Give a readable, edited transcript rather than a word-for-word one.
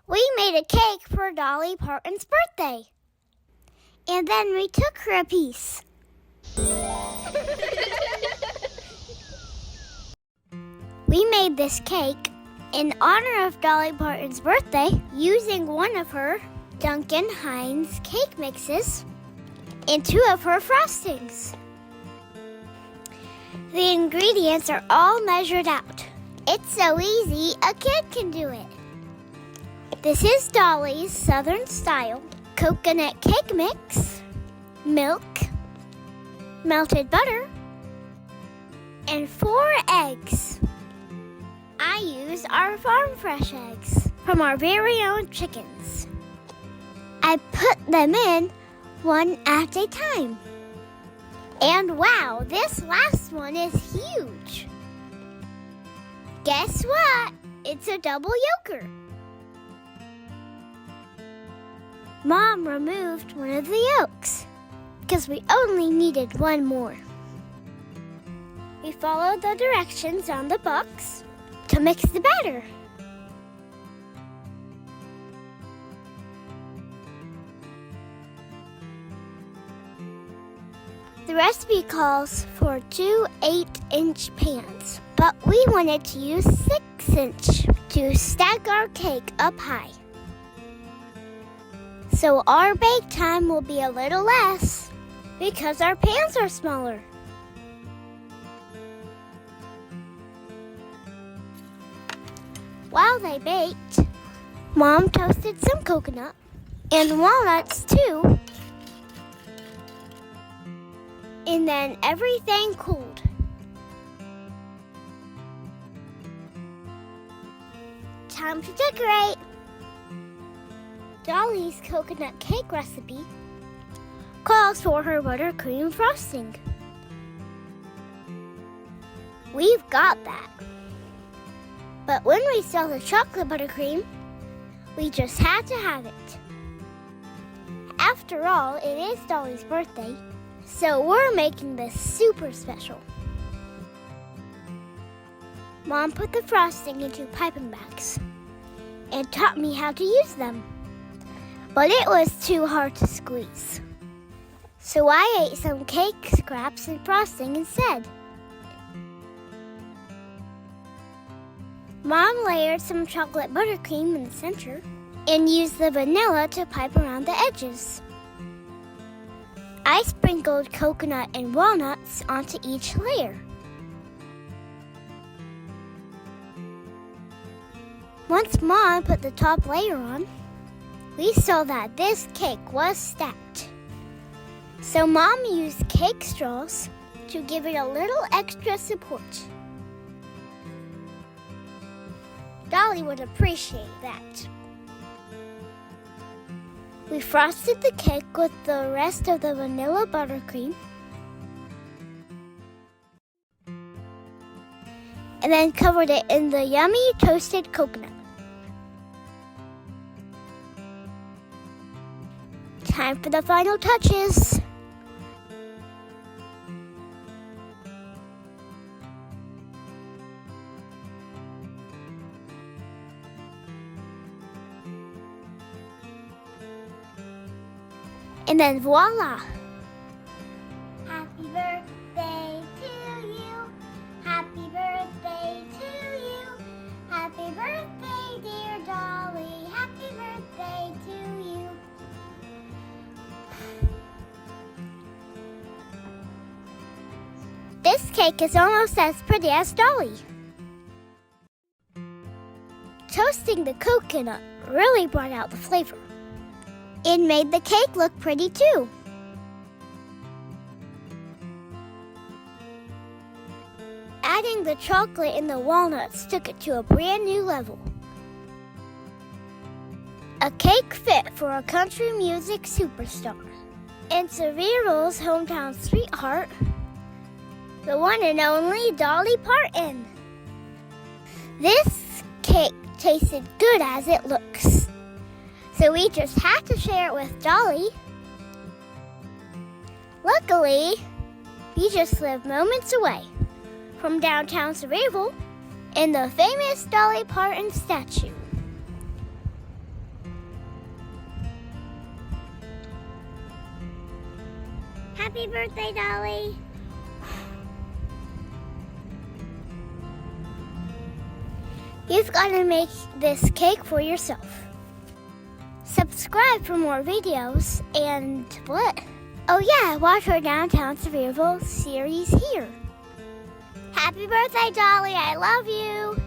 We made a cake for Dolly Parton's birthday. And then we took her a piece. We made this cake in honor of Dolly Parton's birthday using one of her Duncan Hines cake mixes and 2 of her frostings. The ingredients are all measured out. It's so easy, a kid can do it. This is Dolly's Southern style coconut cake mix, milk, melted butter, and 4 eggs. I use our farm fresh eggs from our very own chickens. I put them in one at a time. And wow, this last one is huge. Guess what? It's a double yolker. Mom removed one of the yolks because we only needed one more. We followed the directions on the box to mix the batter. The recipe calls for 2 8-inch pans, but we wanted to use 6-inch to stack our cake up high. So our bake time will be a little less because our pans are smaller. While they baked, Mom toasted some coconut and walnuts too. And then everything cooled. Time to decorate. Dolly's coconut cake recipe calls for her buttercream frosting. We've got that. But when we saw the chocolate buttercream, we just had to have it. After all, it is Dolly's birthday, so we're making this super special. Mom put the frosting into piping bags and taught me how to use them. But it was too hard to squeeze. So I ate some cake scraps and frosting instead. Mom layered some chocolate buttercream in the center and used the vanilla to pipe around the edges. I sprinkled coconut and walnuts onto each layer. Once Mom put the top layer on, we saw that this cake was stacked. So Mom used cake straws to give it a little extra support. Dolly would appreciate that. We frosted the cake with the rest of the vanilla buttercream and then covered it in the yummy toasted coconut. Time for the final touches. And then voila! Happy birthday to you. Happy birthday to you. Happy birthday, dear Dolly. Happy birthday to you. This cake is almost as pretty as Dolly. Toasting the coconut really brought out the flavor. It made the cake look pretty too. Adding the chocolate and the walnuts took it to a brand new level. A cake fit for a country music superstar and Sevierville's hometown sweetheart, the one and only Dolly Parton. This cake tasted good as it looks. So we just had to share it with Dolly. Luckily, we just live moments away from downtown Sevierville in the famous Dolly Parton statue. Happy birthday, Dolly. You've got to make this cake for yourself. Subscribe for more videos and what? Oh yeah, watch our Downtown Sevierville series here. Happy birthday, Dolly. I love you.